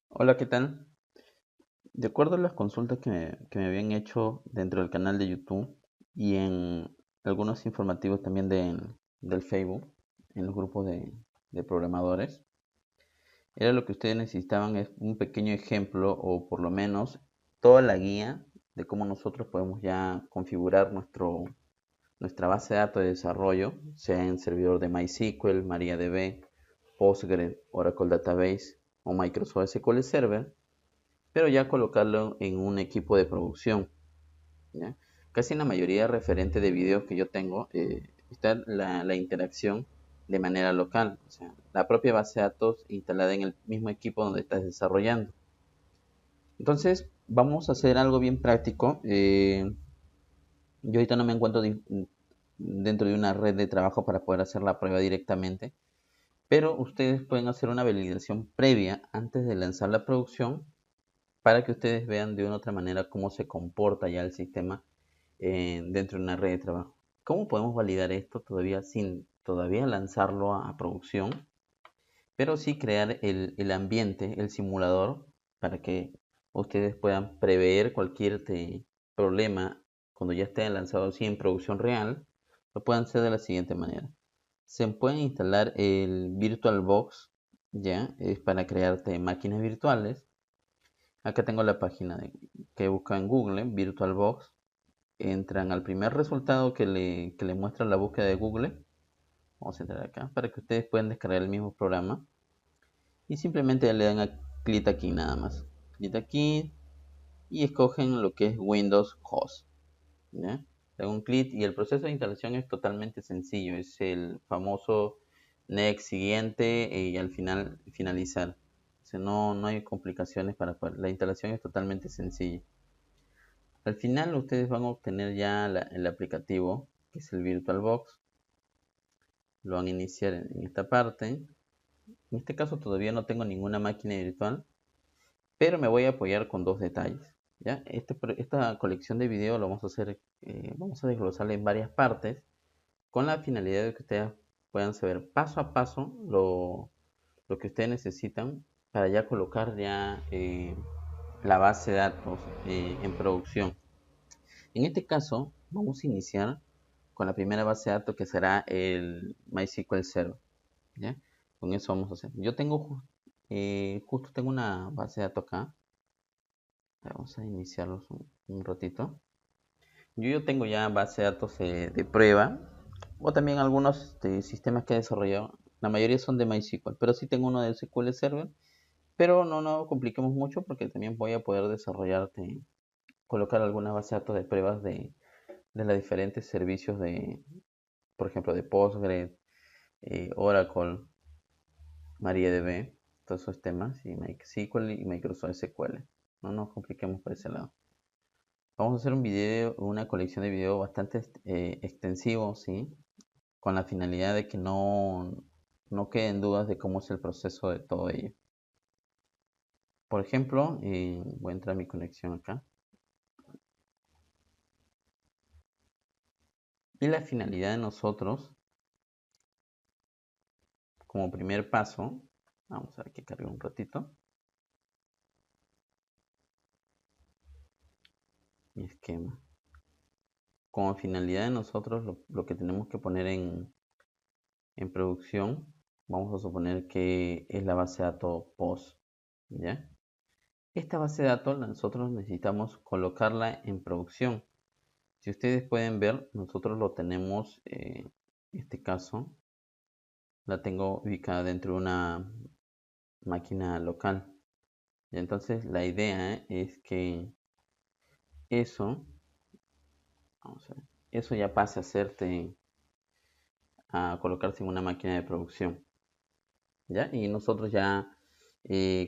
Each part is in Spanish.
Hola, ¿qué tal? De acuerdo a las consultas que me habían hecho dentro del canal de YouTube y en algunos informativos también del Facebook, en los grupos de programadores, era lo que ustedes necesitaban es un pequeño ejemplo o por lo menos toda la guía de cómo nosotros podemos ya configurar nuestra base de datos de desarrollo, sea en servidor de MySQL, MariaDB, Postgres, Oracle Database o Microsoft SQL Server, pero ya colocarlo en un equipo de producción, ¿ya? Casi en la mayoría referente de videos que yo tengo está la interacción de manera local, o sea, la propia base de datos instalada en el mismo equipo donde estás desarrollando. Entonces, vamos a hacer algo bien práctico. Yo ahorita no me encuentro dentro de una red de trabajo para poder hacer la prueba directamente, pero ustedes pueden hacer una validación previa antes de lanzar la producción para que ustedes vean de una u otra manera cómo se comporta ya el sistema dentro de una red de trabajo. ¿Cómo podemos validar esto todavía sin todavía lanzarlo a producción? Pero sí crear el ambiente, el simulador, para que ustedes puedan prever cualquier problema cuando ya esté lanzado así en producción real. Lo puedan hacer de la siguiente manera. Se pueden instalar el VirtualBox, ya, es para crearte máquinas virtuales. Acá tengo la página que busca en Google, VirtualBox. Entran al primer resultado que le muestra la búsqueda de Google. Vamos a entrar acá para que ustedes puedan descargar el mismo programa. Y simplemente le dan a clic aquí nada más. Clic aquí y escogen lo que es Windows Host, ¿ya? Le dan un clic y el proceso de instalación es totalmente sencillo. Es el famoso next siguiente y al final finalizar. O sea, no hay complicaciones para poder. La instalación es totalmente sencilla. Al final ustedes van a obtener ya el aplicativo, que es el VirtualBox. Lo van a iniciar en esta parte. En este caso todavía no tengo ninguna máquina virtual, pero me voy a apoyar con dos detalles. ¿Ya? Esta colección de video lo vamos a hacer, vamos a desglosarla en varias partes, con la finalidad de que ustedes puedan saber paso a paso lo que ustedes necesitan para ya colocar ya la base de datos en producción. En este caso, vamos a iniciar con la primera base de datos que será el MySQL Server, ¿ya? Con eso vamos a hacer. Yo tengo, justo tengo una base de datos acá. Vamos a iniciarlos un ratito. Yo tengo ya base de datos de prueba o también algunos sistemas que he desarrollado. La mayoría son de MySQL, pero sí tengo uno del SQL Server. Pero no compliquemos mucho porque también voy a poder desarrollarte, colocar alguna base de datos de pruebas de los diferentes servicios por ejemplo, de Postgres, Oracle, MariaDB, todos esos temas, y MySQL y Microsoft SQL. No nos compliquemos por ese lado. Vamos a hacer un video, una colección de videos bastante extensivo, ¿sí? Con la finalidad de que no queden dudas de cómo es el proceso de todo ello. Por ejemplo, voy a entrar a mi conexión acá. Y la finalidad de nosotros, como primer paso, vamos a ver que cargue un ratito. Mi esquema. Como finalidad de nosotros, lo que tenemos que poner en producción, vamos a suponer que es la base de datos POST, ¿ya? Esta base de datos nosotros necesitamos colocarla en producción. Si ustedes pueden ver, nosotros lo tenemos, en este caso, la tengo ubicada dentro de una máquina local. Y entonces la idea es que eso, vamos a ver, eso ya pase a colocarse en una máquina de producción, ¿ya? Y nosotros ya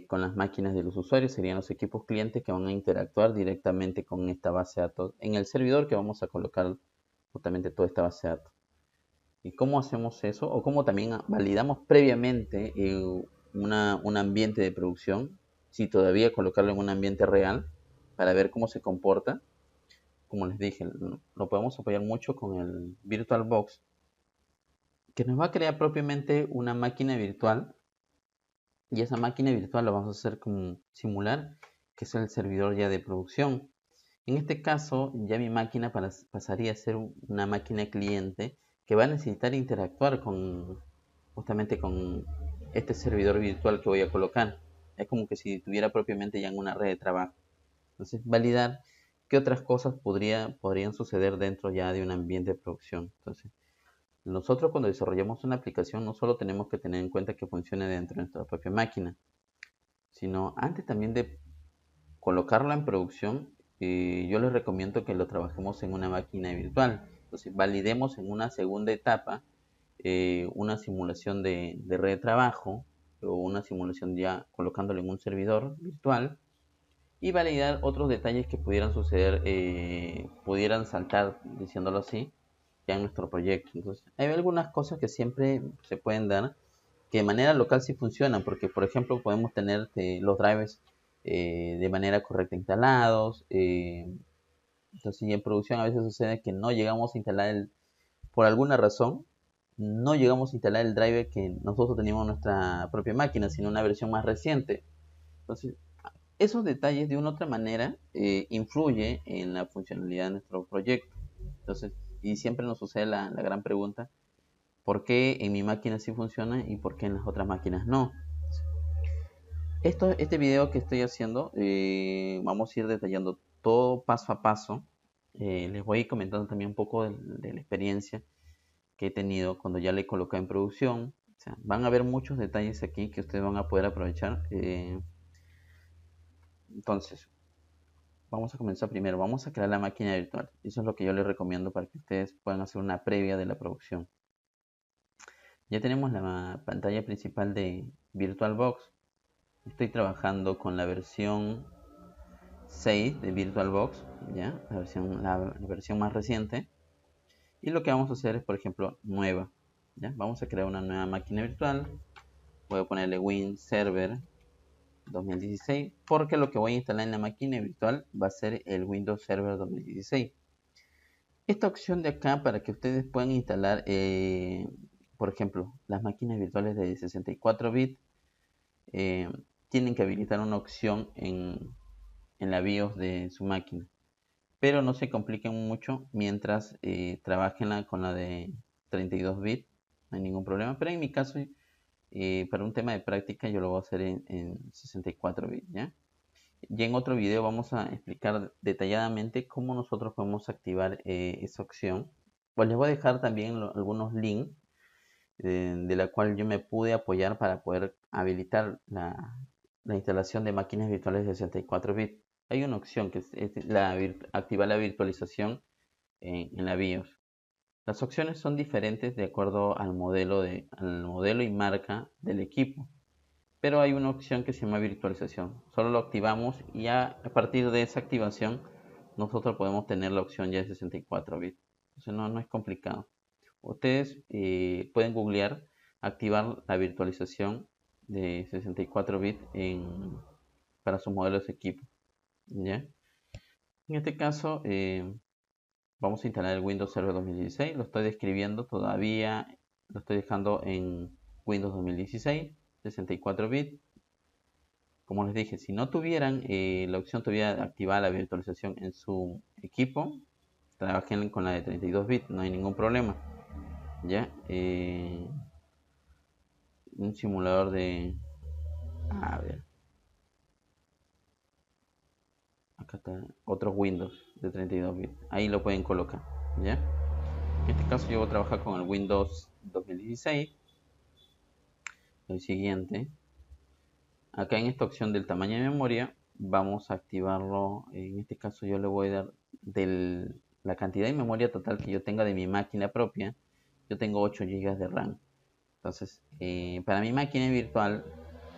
con las máquinas de los usuarios serían los equipos clientes que van a interactuar directamente con esta base de datos en el servidor que vamos a colocar justamente toda esta base de datos. ¿Y cómo hacemos eso? O cómo también validamos previamente un ambiente de producción, si todavía colocarlo en un ambiente real para ver cómo se comporta. como les dije, lo podemos apoyar mucho con el VirtualBox, que nos va a crear propiamente una máquina virtual, y esa máquina virtual la vamos a hacer como simular que es el servidor ya de producción. En este caso, ya mi máquina pasaría a ser una máquina cliente que va a necesitar interactuar con justamente con este servidor virtual que voy a colocar. Es como que si tuviera propiamente ya en una red de trabajo. Entonces, validar qué otras cosas podrían suceder dentro ya de un ambiente de producción. Entonces, nosotros cuando desarrollamos una aplicación no solo tenemos que tener en cuenta que funcione dentro de nuestra propia máquina, sino antes también de colocarla en producción, yo les recomiendo que lo trabajemos en una máquina virtual. Entonces, validemos en una segunda etapa una simulación de red de trabajo o una simulación ya colocándolo en un servidor virtual y validar otros detalles que pudieran suceder, pudieran saltar, diciéndolo así, ya en nuestro proyecto. Entonces, hay algunas cosas que siempre se pueden dar que de manera local sí funcionan, porque por ejemplo podemos tener los drivers de manera correcta instalados. Entonces, y en producción a veces sucede que no llegamos a instalar por alguna razón, no llegamos a instalar el driver que nosotros teníamos en nuestra propia máquina, sino una versión más reciente. Entonces, esos detalles de una u otra manera influye en la funcionalidad de nuestro proyecto. Entonces, y siempre nos sucede la gran pregunta, ¿por qué en mi máquina sí funciona y por qué en las otras máquinas no? Este video que estoy haciendo, vamos a ir detallando todo paso a paso. Les voy a ir comentando también un poco de la experiencia que he tenido cuando ya le coloqué en producción. O sea, van a haber muchos detalles aquí que ustedes van a poder aprovechar. Entonces, vamos a comenzar primero. Vamos a crear la máquina virtual. Eso es lo que yo les recomiendo para que ustedes puedan hacer una previa de la producción. Ya tenemos la pantalla principal de VirtualBox. Estoy trabajando con la versión 6 de VirtualBox, ¿ya? La versión más reciente. Y lo que vamos a hacer es, por ejemplo, nueva. ¿Ya? Vamos a crear una nueva máquina virtual. Voy a ponerle Win Server 2016 porque lo que voy a instalar en la máquina virtual va a ser el Windows Server 2016. Esta opción de acá para que ustedes puedan instalar, por ejemplo, las máquinas virtuales de 64 bits, eh, tienen que habilitar una opción en la BIOS de su máquina. Pero no se compliquen mucho mientras trabajen con la de 32 bits, no hay ningún problema. Pero en mi caso, para un tema de práctica, yo lo voy a hacer en 64 bits, ¿ya? Y en otro video vamos a explicar detalladamente cómo nosotros podemos activar esa opción. Pues les voy a dejar también algunos links de la cual yo me pude apoyar para poder habilitar la instalación de máquinas virtuales de 64 bits. Hay una opción que es activar la virtualización en la BIOS. Las opciones son diferentes de acuerdo al modelo y marca del equipo, pero hay una opción que se llama virtualización. Solo lo activamos y ya a partir de esa activación nosotros podemos tener la opción ya de 64 bits. Entonces no es complicado. Ustedes pueden googlear activar la virtualización de 64 bits para sus modelos de equipo. ¿Ya? En este caso vamos a instalar el Windows Server 2016. Lo estoy describiendo todavía, lo estoy dejando en Windows 2016, 64 bits. Como les dije, si no tuvieran la opción todavía activada la virtualización en su equipo, trabajen con la de 32 bits, no hay ningún problema. ¿Ya? Un simulador de... A ver, acá está otros Windows de 32 bits. Ahí lo pueden colocar. ¿Ya? En este caso yo voy a trabajar con el Windows 2016. El siguiente. Acá en esta opción del tamaño de memoria vamos a activarlo. En este caso yo le voy a dar la cantidad de memoria total que yo tenga de mi máquina propia. Yo tengo 8 GB de RAM. Entonces, para mi máquina virtual,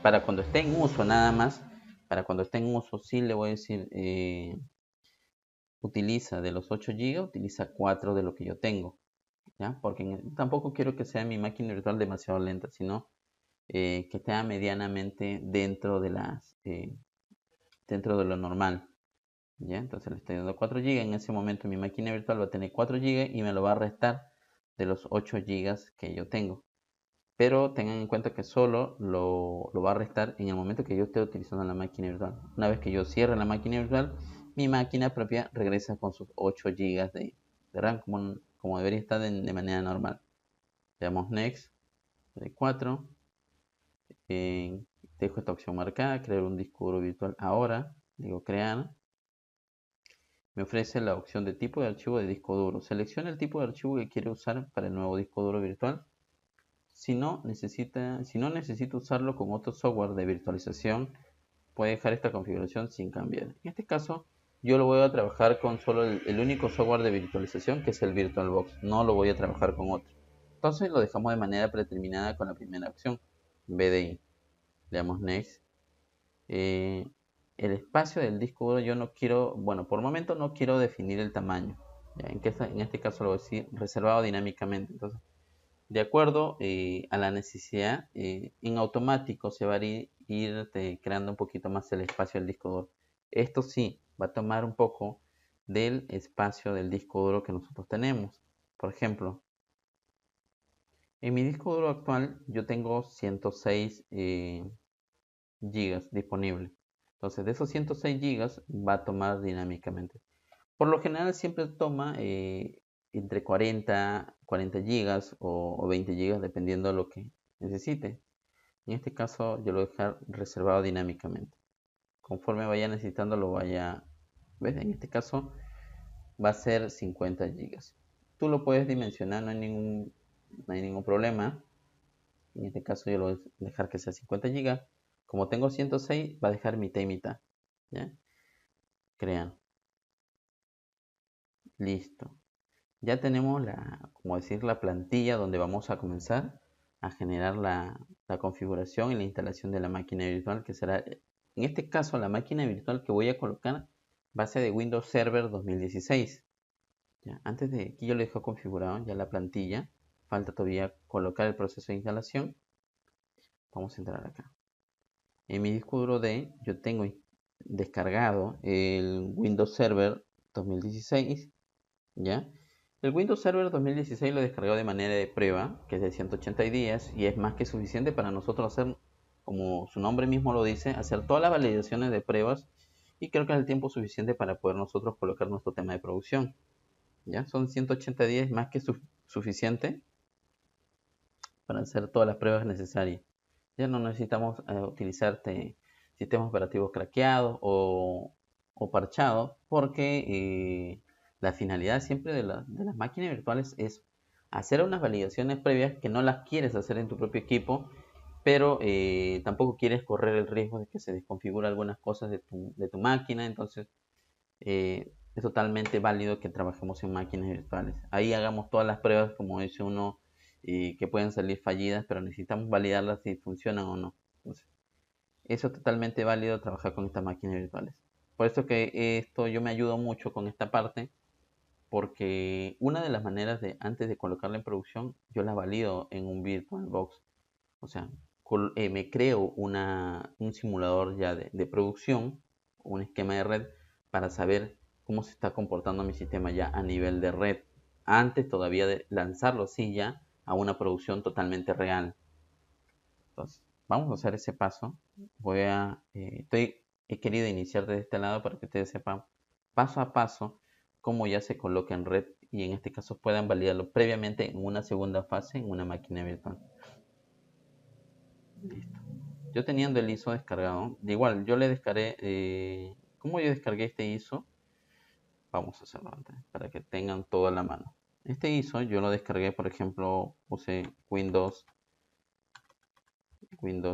para cuando esté en uso nada más, para cuando esté en uso sí le voy a decir, utiliza de los 8 GB, utiliza 4 de lo que yo tengo. ¿Ya? Porque tampoco quiero que sea mi máquina virtual demasiado lenta, sino que esté medianamente dentro de lo normal. ¿Ya? Entonces le estoy dando 4 GB. En ese momento mi máquina virtual va a tener 4 GB y me lo va a restar de los 8 GB que yo tengo. Pero tengan en cuenta que solo lo va a restar en el momento que yo esté utilizando la máquina virtual. Una vez que yo cierre la máquina virtual, mi máquina propia regresa con sus 8 GB de RAM como debería estar de manera normal. Le damos Next, de 4. Dejo esta opción marcada, crear un disco duro virtual ahora. Digo crear. Me ofrece la opción de tipo de archivo de disco duro. Selecciona el tipo de archivo que quiere usar para el nuevo disco duro virtual. Si no necesita usarlo con otro software de virtualización, puede dejar esta configuración sin cambiar. En este caso, yo lo voy a trabajar con solo el único software de virtualización, que es el VirtualBox. No lo voy a trabajar con otro. Entonces lo dejamos de manera predeterminada con la primera opción, BDI. Le damos Next. Eh, el espacio del disco duro yo no quiero, bueno, por el momento no quiero definir el tamaño. ¿Ya? En este caso lo voy a decir reservado dinámicamente. Entonces, de acuerdo a la necesidad, en automático se va a ir creando un poquito más el espacio del disco duro. Esto sí, va a tomar un poco del espacio del disco duro que nosotros tenemos. Por ejemplo, en mi disco duro actual yo tengo 106 gigas disponibles. Entonces, de esos 106 gigas va a tomar dinámicamente. Por lo general siempre toma entre 40 gigas o 20 gigas dependiendo de lo que necesite. En este caso yo lo voy a dejar reservado dinámicamente. Conforme vaya necesitando lo vaya... ¿Ves? En este caso va a ser 50 gigas. Tú lo puedes dimensionar, no hay ningún problema. En este caso yo lo voy a dejar que sea 50 gigas. Como tengo 106 va a dejar mitad y mitad. ¿Ya? Crean. Listo. Ya tenemos como decir, la plantilla donde vamos a comenzar a generar la configuración y la instalación de la máquina virtual, que será, en este caso, la máquina virtual que voy a colocar va a ser de Windows Server 2016. ¿Ya? Antes de que yo lo dejo configurado ya la plantilla, falta todavía colocar el proceso de instalación. Vamos a entrar acá. En mi disco duro D yo tengo descargado el Windows Server 2016, ¿ya? El Windows Server 2016 lo descargó de manera de prueba, que es de 180 días, y es más que suficiente para nosotros hacer, como su nombre mismo lo dice, hacer todas las validaciones de pruebas, y creo que es el tiempo suficiente para poder nosotros colocar nuestro tema de producción. ¿Ya? Son 180 días más que suficiente para hacer todas las pruebas necesarias. Ya no necesitamos utilizar sistemas operativos craqueados o parchados, porque la finalidad siempre de las máquinas virtuales es hacer unas validaciones previas que no las quieres hacer en tu propio equipo, pero tampoco quieres correr el riesgo de que se desconfigure algunas cosas de tu máquina. Entonces es totalmente válido que trabajemos en máquinas virtuales. Ahí hagamos todas las pruebas, como dice uno, que pueden salir fallidas, pero necesitamos validarlas si funcionan o no. Entonces, eso es totalmente válido trabajar con estas máquinas virtuales. Por eso que esto yo me ayudo mucho con esta parte, porque una de las maneras de, antes de colocarla en producción, yo la valido en un VirtualBox. O sea, me creo un simulador ya de producción, un esquema de red, para saber cómo se está comportando mi sistema ya a nivel de red, antes todavía de lanzarlo así ya a una producción totalmente real. Entonces, vamos a hacer ese paso. He querido iniciar desde este lado para que ustedes sepan paso a paso cómo ya se coloca en red, y en este caso puedan validarlo previamente en una segunda fase en una máquina virtual. Listo. Yo teniendo el ISO descargado, de igual, yo le descargué, ¿cómo yo descargué este ISO? Vamos a hacerlo antes, para que tengan todo a la mano. Este ISO yo lo descargué, por ejemplo, puse Windows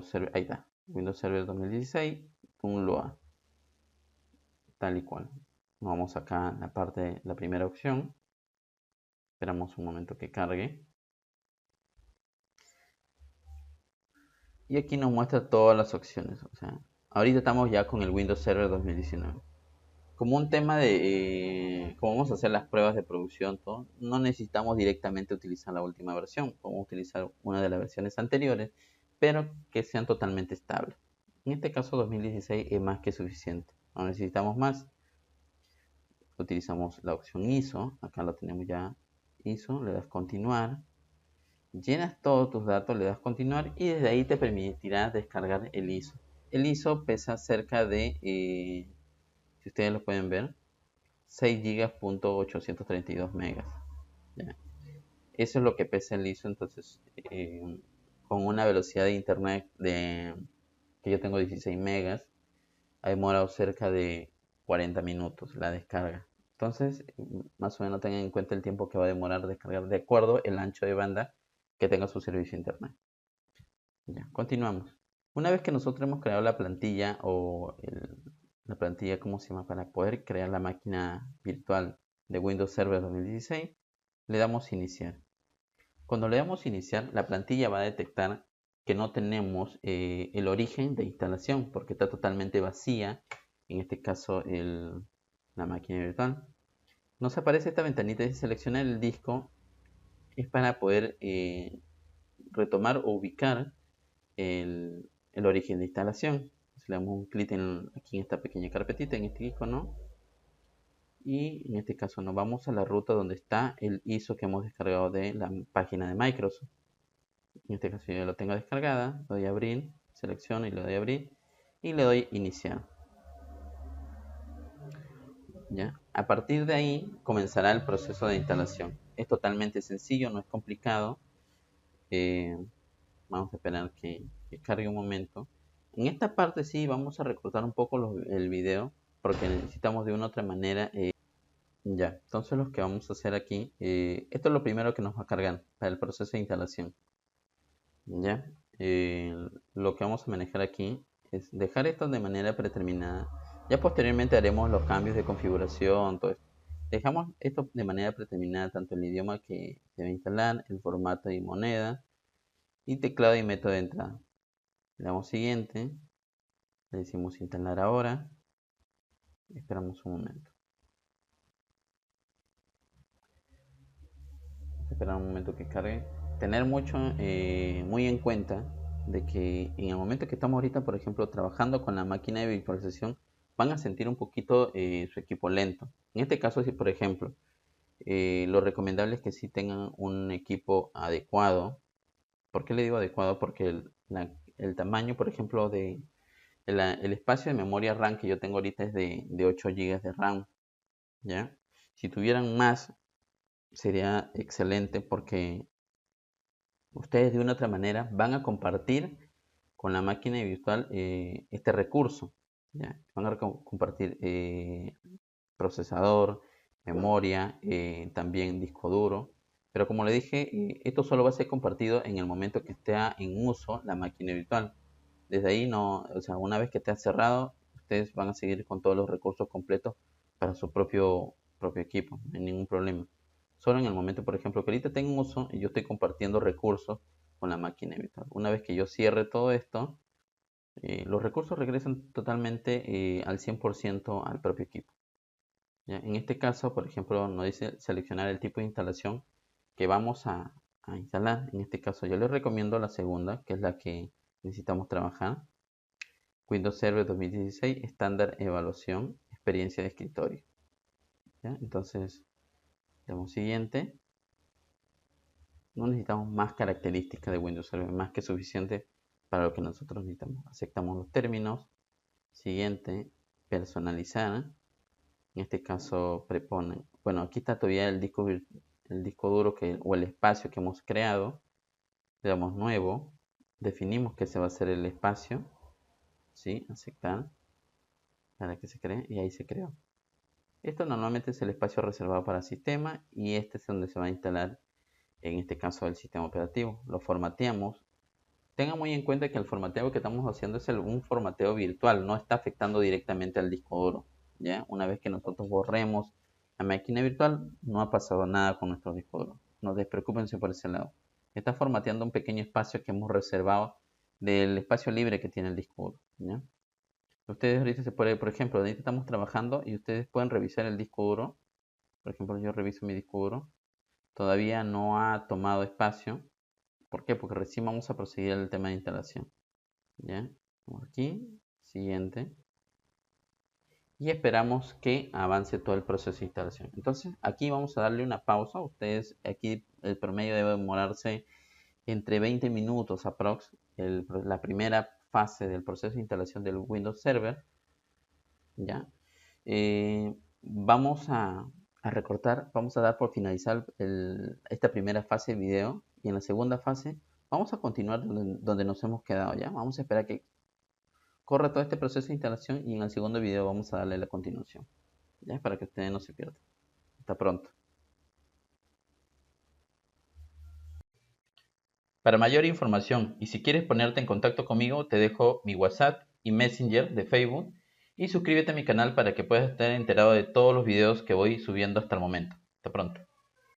Server, ahí está, Windows Server 2016, un LOA, tal y cual. Vamos acá en la parte, la primera opción, esperamos un momento que cargue. Y aquí nos muestra todas las opciones, o sea, ahorita estamos ya con el Windows Server 2019. Como un tema de cómo vamos a hacer las pruebas de producción, todo, no necesitamos directamente utilizar la última versión, podemos utilizar una de las versiones anteriores, pero que sean totalmente estables. En este caso 2016 es más que suficiente, no necesitamos más. utilizamos la opción ISO. Acá lo tenemos ya ISO, le das continuar, llenas todos tus datos, le das continuar y desde ahí te permitirá descargar el ISO. El ISO pesa cerca de, si ustedes lo pueden ver, 6 GB.832 megas. ¿Ya? Eso es lo que pesa el ISO. Entonces, con una velocidad de internet que yo tengo 16 megas, ha demorado cerca de 40 minutos la descarga. Entonces, más o menos tengan en cuenta el tiempo que va a demorar descargar de acuerdo el ancho de banda que tenga su servicio de internet. Ya, continuamos. Una vez que nosotros hemos creado la plantilla o la plantilla, ¿cómo se llama? Para poder crear la máquina virtual de Windows Server 2016, le damos iniciar. Cuando le damos iniciar, la plantilla va a detectar que no tenemos el origen de instalación porque está totalmente vacía, en este caso la máquina virtual. Nos aparece esta ventanita de seleccionar el disco, es para poder retomar o ubicar el origen de instalación. Le damos un clic aquí en esta pequeña carpetita, en este icono, y en este caso nos vamos a la ruta donde está el ISO que hemos descargado de la página de Microsoft. En este caso yo lo tengo descargada, le doy a abrir, selecciono y le doy a abrir y le doy iniciar. ¿Ya? A partir de ahí comenzará el proceso de instalación. Es totalmente sencillo, no es complicado. Vamos a esperar que cargue un momento. En esta parte sí vamos a recortar un poco el video porque necesitamos de una u otra manera. Ya, entonces lo que vamos a hacer aquí, esto es lo primero que nos va a cargar para el proceso de instalación. Ya, lo que vamos a manejar aquí es dejar esto de manera predeterminada. Ya posteriormente haremos los cambios de configuración, todo esto. Dejamos esto de manera predeterminada, tanto el idioma que se va a instalar, el formato y moneda, y teclado y método de entrada. Le damos siguiente, le decimos instalar ahora, esperamos un momento. Esperar un momento que cargue. Tener muy en cuenta de que en el momento que estamos ahorita, por ejemplo, trabajando con la máquina de virtualización, van a sentir un poquito su equipo lento. En este caso, si por ejemplo, lo recomendable es que sí tengan un equipo adecuado. ¿Por qué le digo adecuado? Porque el tamaño, por ejemplo, el espacio de memoria RAM que yo tengo ahorita es de 8 GB de RAM. ¿Ya? Si tuvieran más, sería excelente porque ustedes de una u otra manera van a compartir con la máquina virtual este recurso. ¿Ya? Van a compartir procesador, memoria, también disco duro. Pero como le dije, esto solo va a ser compartido en el momento que esté en uso la máquina virtual. Desde ahí no, o sea, una vez que esté cerrado, ustedes van a seguir con todos los recursos completos para su propio equipo, no hay ningún problema. Solo en el momento, por ejemplo, que ahorita tengo uso y yo estoy compartiendo recursos con la máquina virtual. Una vez que yo cierre todo esto, los recursos regresan totalmente al 100% al propio equipo. ¿Ya? En este caso, por ejemplo, nos dice seleccionar el tipo de instalación que vamos a instalar. En este caso, yo les recomiendo la segunda, que es la que necesitamos trabajar. Windows Server 2016, estándar evaluación, experiencia de escritorio. ¿Ya? Entonces, damos siguiente. No necesitamos más características de Windows Server, más que suficiente para lo que nosotros necesitamos. Aceptamos los términos. Siguiente, personalizar. En este caso preponen, bueno, aquí está todavía el disco duro o el espacio que hemos creado. Le damos nuevo, definimos que ese va a ser el espacio, ¿sí? Aceptar para que se cree y ahí se creó. Esto normalmente es el espacio reservado para sistema y este es donde se va a instalar, en este caso, el sistema operativo. Lo formateamos. Tengan muy en cuenta que el formateo que estamos haciendo es un formateo virtual, no está afectando directamente al disco duro. ¿Ya? Una vez que nosotros borremos la máquina virtual, no ha pasado nada con nuestro disco duro. No despreocúpense por ese lado. Está formateando un pequeño espacio que hemos reservado del espacio libre que tiene el disco duro. ¿Ya? Ustedes ahorita se puede, por ejemplo, ahorita estamos trabajando y ustedes pueden revisar el disco duro. Por ejemplo, yo reviso mi disco duro. Todavía no ha tomado espacio. ¿Por qué? Porque recién vamos a proceder al tema de instalación. ¿Ya? Vamos aquí, siguiente. y esperamos que avance todo el proceso de instalación. Entonces aquí vamos a darle una pausa. Ustedes aquí el promedio debe demorarse entre 20 minutos aprox. La primera fase del proceso de instalación del Windows Server. ¿Ya? Vamos a recortar, vamos a dar por finalizar esta primera fase de video, y en la segunda fase vamos a continuar donde nos hemos quedado. ¿Ya? Vamos a esperar que corra todo este proceso de instalación y en el segundo video vamos a darle la continuación. ¿Ya? Para que ustedes no se pierdan. Hasta pronto. Para mayor información y si quieres ponerte en contacto conmigo, te dejo mi WhatsApp y Messenger de Facebook, y suscríbete a mi canal para que puedas estar enterado de todos los videos que voy subiendo hasta el momento. Hasta pronto.